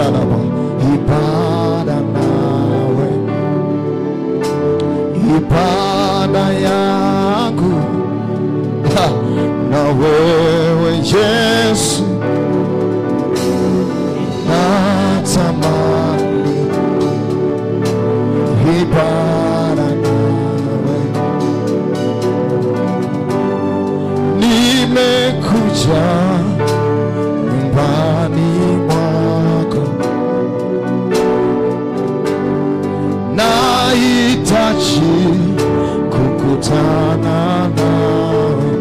ibada nawe, ibada yangu na wewe Yesu, natamani ibada nawe, nimekuja nyumbani mwako, nahitaji kukutana nawe,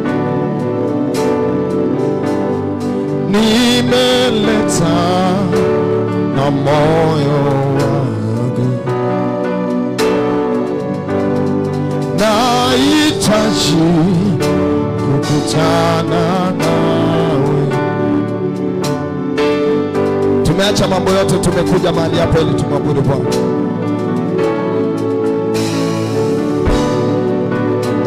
nimeleta na moyo wangu, nahitaji kukutana nawe. Tumeacha mambo yote, tumekuja mahali hapa ili tumwabudu Bwana.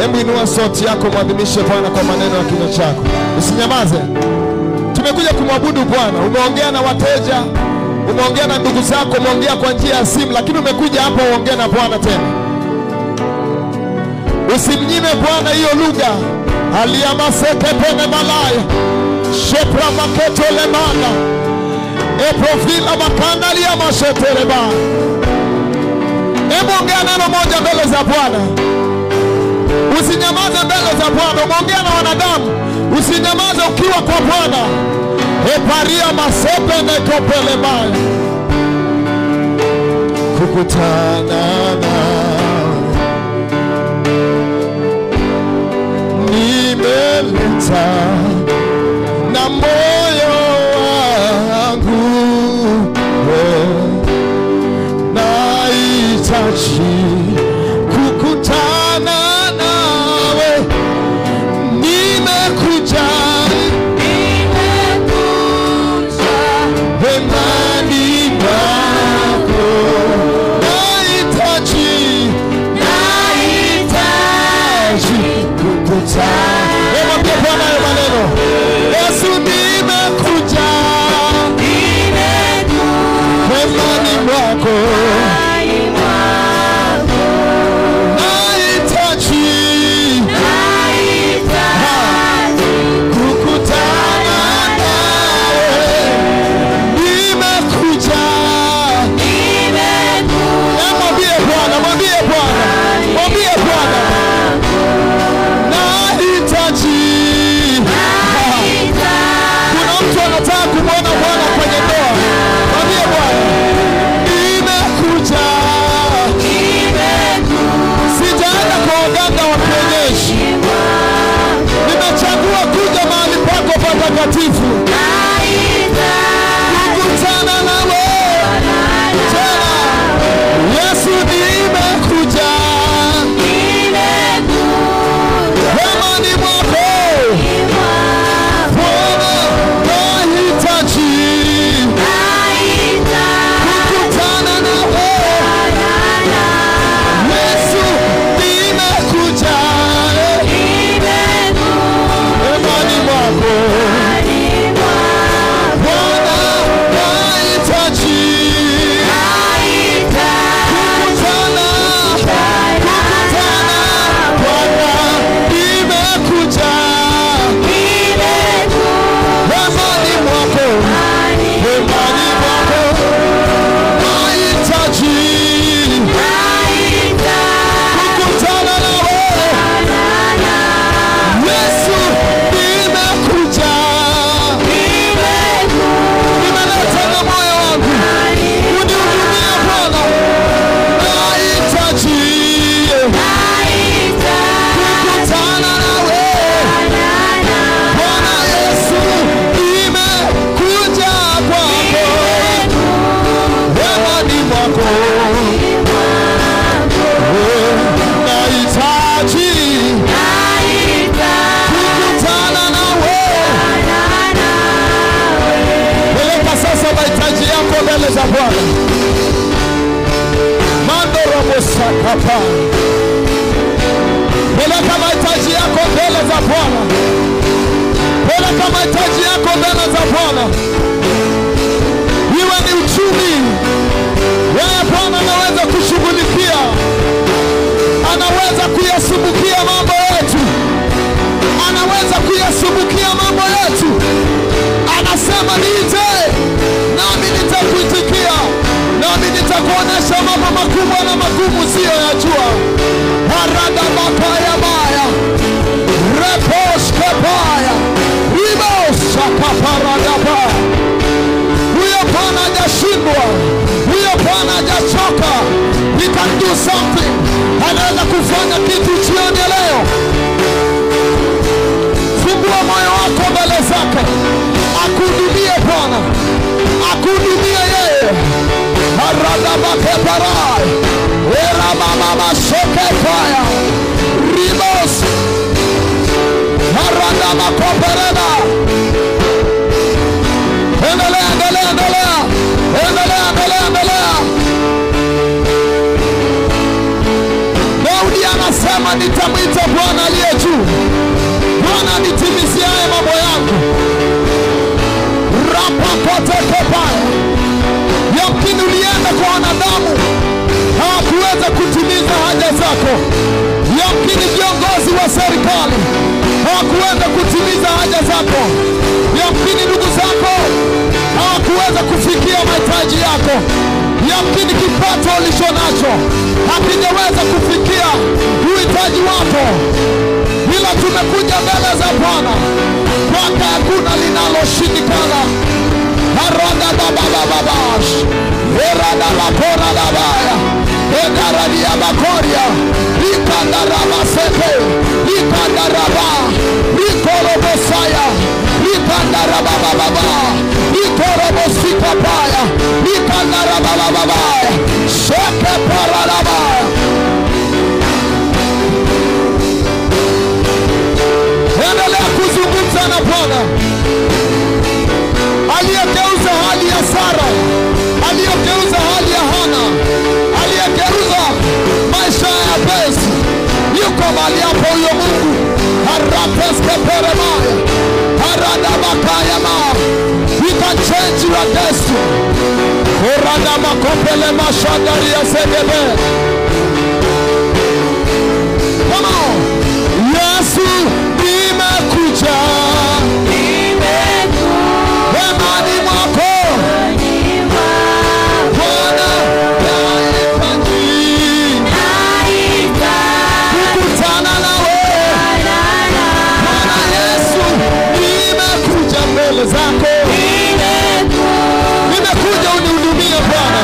Hebu inua sauti yako, mwadhimishe Bwana kwa maneno ya kinywa chako. Usinyamaze. Tumekuja kumwabudu Bwana. Umeongea na wateja, umeongea na ndugu zako, umeongea kwa njia ya simu, lakini umekuja hapa uongee na Bwana tena. Usimnyime Bwana hiyo lugha. Aliamaseke pene malaya, shepra maketo lemana, eprofila makanda liamasheteleba. Hebu ongea neno moja mbele za Bwana. Usinyamaze mbele za Bwana. Umeongea na wanadamu, usinyamaze ukiwa kwa Bwana. Eparia masepe nekopele maya, kukutana nawe, nimeleta na moyo wangu, nahitaji kukutana nawe, nimekuja hemani mwako, nahitaji kukutana. Mwambie Bwana hayo maneno. Yesu, nimekuja hemani mwako, nahitaji kukutana nawe, nimekuja. Mwambie Bwana, mwambie Bwana, mwambie Bwana, nahitaji. Kuna mtu anataka kumwona Bwana kwenye ndoa. Mwambie Bwana, nimekuja. Sijaenda kwa waganga wa kienyeji, nimechagua kuja mahali pako patakatifu, kukutana nawe tena. Yesu, nimekuja hemani mwako, Bwana, nahitaji kukutana nawe. Yesu, nimekuja hemani mwako, Bwana, nahitaji kukutana. Bwana, nimekuja hemani mwako, hemani mwako, nahitaji kukutana nawe. Yesu, nimekuja, nimeleta na moyo wangu, unihudumie Bwana, nahitaji kukutana nawe. Bwana Yesu, nimekuja kwako, hemani mwako, nahitaji kukutana nawe. Peleka sasa mahitaji yako mbele za Bwana. Mando robo sakapa. Peleka mahitaji yako mbele za Bwana. Peleka mahitaji yako mbele za Bwana. Iwe ni uchumi Sema niite, nami nitakuitikia, nami nitakuonesha mambo makubwa na magumu usiyoyajua. Harada bakaya baya, repos kapaya, rimos akaparada baya. Huyo Bwana hajashindwa, huyo Bwana hajachoka. He can do something. Anaweza kufanya kitu jioni leo. Fungua moyo wako mbele zake, akuhudumie Bwana, akuhudumie yeye. Harada bakeparai, era mama sheke fire, rimos, harada makopereda. Endelea, endelea, endelea, endelea, endelea, endelea. Daudi anasema nitamwita Bwana aliye juu, Bwana nitimiziaye mambo yangu. Rapa kote kopaya. Yamkini ulienda kwa wanadamu, hawakuweza kutimiza haja zako. Yamkini viongozi wa serikali hawakuweza kutimiza haja zako. Yamkini ndugu zako hawakuweza kufikia mahitaji yako. Yamkini kipato ulicho nacho hakijaweza kufikia uhitaji wako. Ila tumekuja mbele za Bwana, kwake hakuna linaloshindikana. Harada babababash, herada bakora dabaya, edaradia bakoria, ikandaraba seke, ikandaraba, ikorobosaya, ikandaraba bababa, ikorobosikapaya, ikandaraba bababaya, sheke paradabaya. Endelea kuzungumza na Bwana aliyegeuza hali ya Sara, aliyegeuza hali ya Hana, aliyegeuza maisha ya Besi. Yuko mahali hapo huyo Mungu. Harapeske peremaya, haradabakaya ma. He can change your destiny. Horada makopele mashadari ya segebe. Come on. Yesu nimekuja, hemani mwako, Bwana naita kukutana nawe. Bwana Yesu nimekuja mbele zako, nimekuja unihudumie Bwana.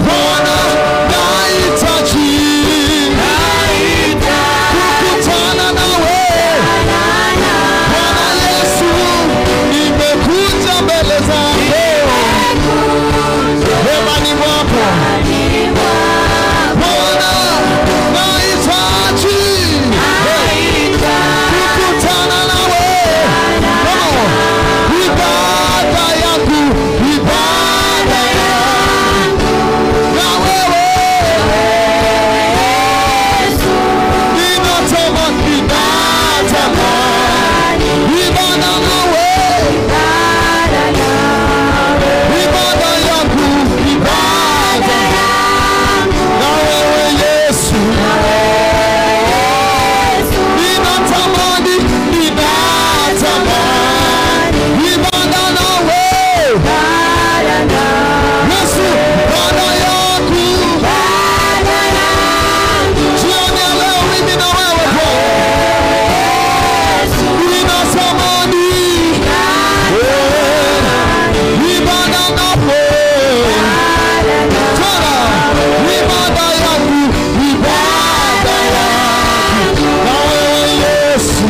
Bwana nahitaji kukutana nawe. Bwana Yesu nimekuja mbele zako, hemani mwako. Bwana nahitaji kukutana nawe. Ibada yangu, ibada yangu na wewe. Ninatamani, ninatamani ibada nawe. Ibada yangu, ibada na wewe Yesu. Ninatamani, ninatamani ibada nawe. Yesu, ibada yangu. Jioni ya leo mimi na wewe Bwana. Ninatamani ibada nawe. Tena ibada yangu, ibada yangu na wewe Yesu.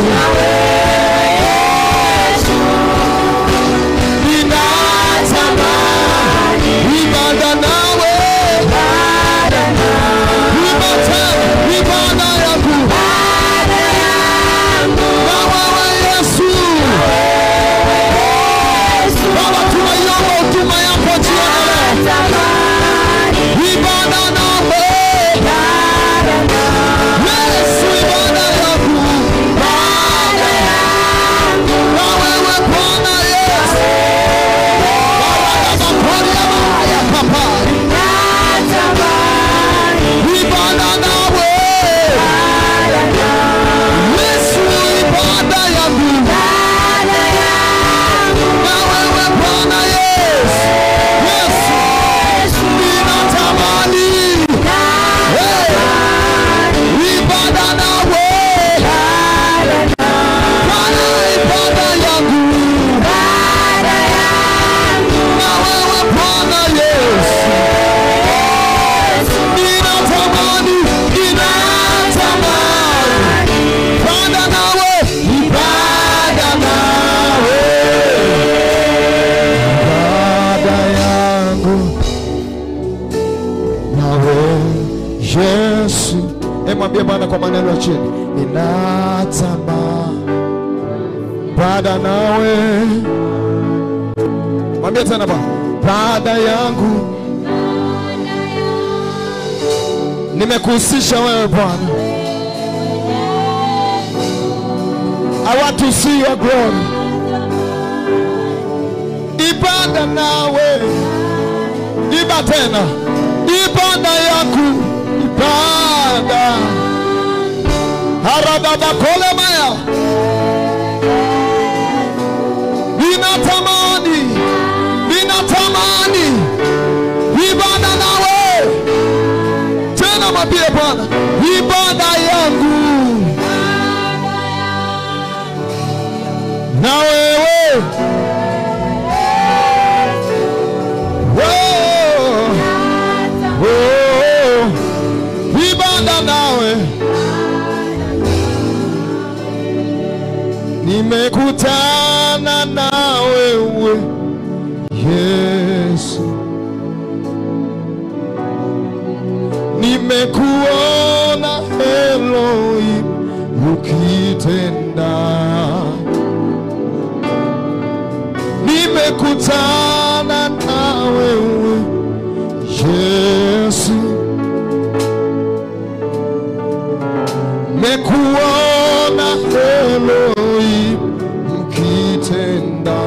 Ninatamani ibada nawe. Ibada yangu na wewe Yesu. Baba, tunaiomba huduma yako jioni leo. Ibada nawe Yesu, ibada yangu na wewe Bwana Yesu. Baraka ya papa. Ibada nawe Yesu, ibada yangu na kwa maneno ya chini. Ninatamani baada nawe. Mwambie tena Bwana, baada yangu nimekuhusisha wewe Bwana. I want to see your glory. Ibada nawe, iba tena, ibada yangu, ibada. Harababa kole maya. Ninatamani, ninatamani ibada nawe. Tena mwambie Bwana, ibada yangu na wewe. Ibada nawe. Nimekutana na wewe Yesu, nimekuona Elohim ukitenda, nimekutana na wewe Yesu, nimekuona Elohim ukitenda,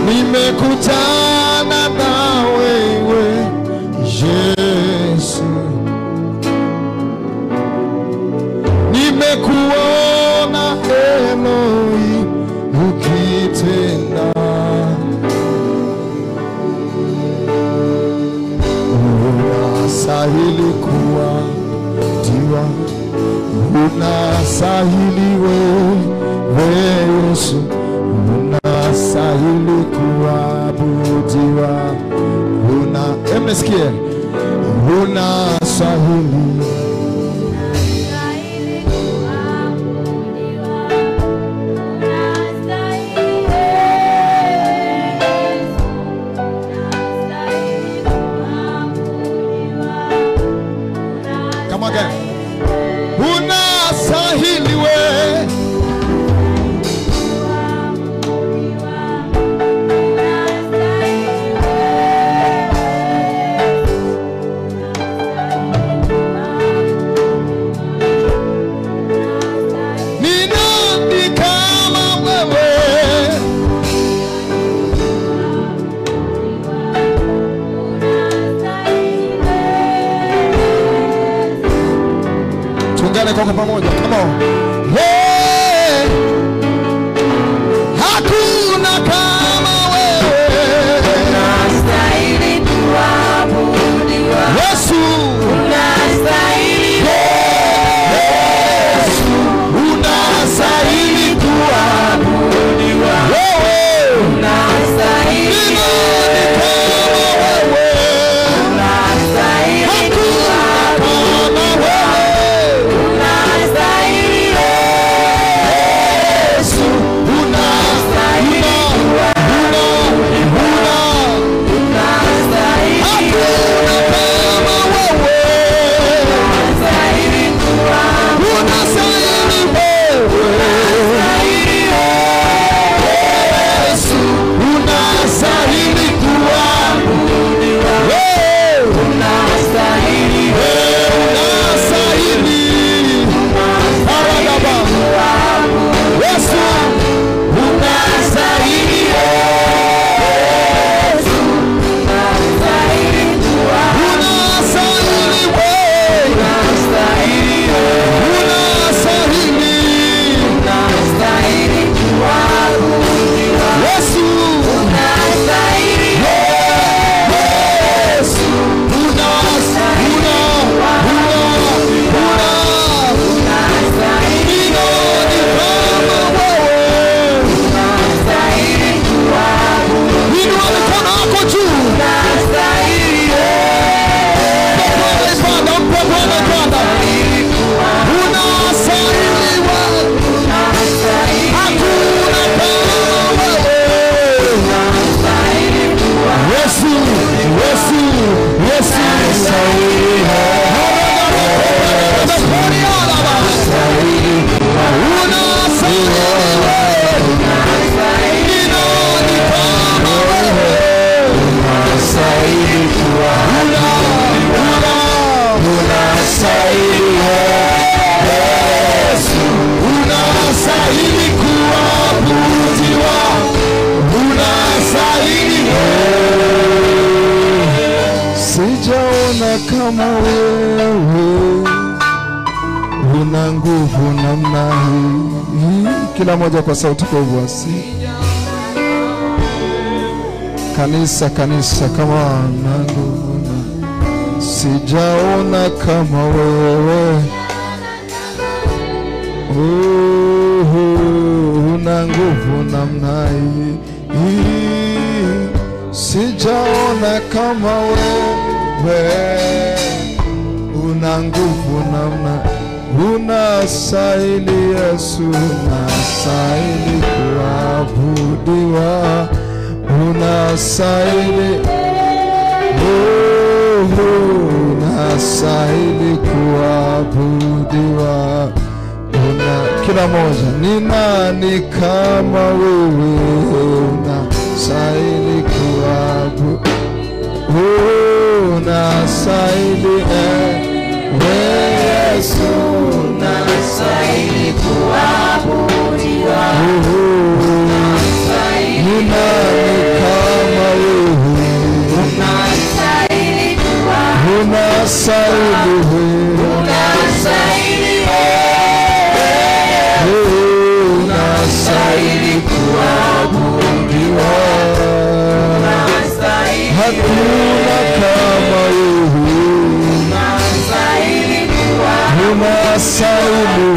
nimekutana na wewe Yesu, nimekuona Elohim ukitenda. Unastahili kuabudiwa, unastahili wewe Yesu, unastahili kuabudiwa. Mnasikia? Unastahili. Come again. Unastahili wewe. Kwa pamoja, come on. Hey, hakuna kama wewe. Unastahili kuabudiwa. Yesu, unastahili. Yesu, unastahili kuabudiwa. Wewe unastahili. Unastahili kuabudiwa. wewe, una nguvu namna hii. Kila moja kwa sauti kubwa. Kanisa, kanisa, kama una nguvu, sijaona kama wewe. Una nguvu namna hii, sijaona kama wewe. Una nguvu namna, unastahili Yesu, unastahili kuabudiwa, unastahili, unastahili kuabudiwa. Kila moja, ni nani kama wewe, unastahili kuabudiwa, unastahili Yesu, unastahili kuabudiwa, ni nani kama wewe, unastahili kuabudiwa, unastahili kuabudiwa, hakuna kama wewe, unastahili kuabudiwa, unastahili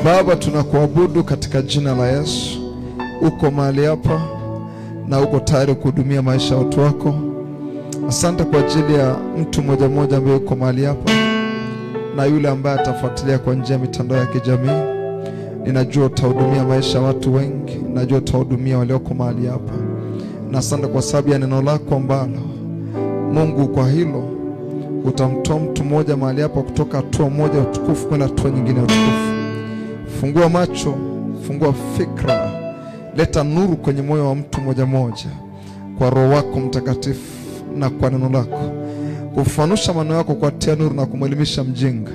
Baba, tunakuabudu katika jina la Yesu. Uko mahali hapa na uko tayari kuhudumia maisha ya watu wako. Asante kwa ajili ya mtu mmoja mmoja ambaye uko mahali hapa na yule ambaye atafuatilia kwa njia ya mitandao ya kijamii. Ninajua utahudumia maisha ya watu wengi, ninajua utahudumia walioko mahali hapa. Na asante kwa sababu ya neno lako ambalo Mungu kwa hilo utamtoa mtu mmoja mahali hapa kutoka hatua moja ya utukufu kwenda hatua nyingine ya utukufu. Fungua macho, fungua fikra, leta nuru kwenye moyo wa mtu mmoja mmoja kwa Roho wako Mtakatifu na kwa neno lako. Kufanusha maneno yako kwa tia nuru na kumwelimisha mjinga.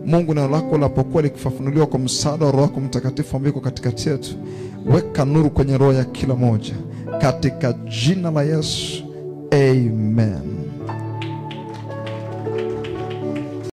Mungu, neno lako lapokuwa likifafanuliwa kwa msaada wa Roho wako Mtakatifu ambaye yuko katikati yetu, weka nuru kwenye roho ya kila moja katika jina la Yesu. Amen.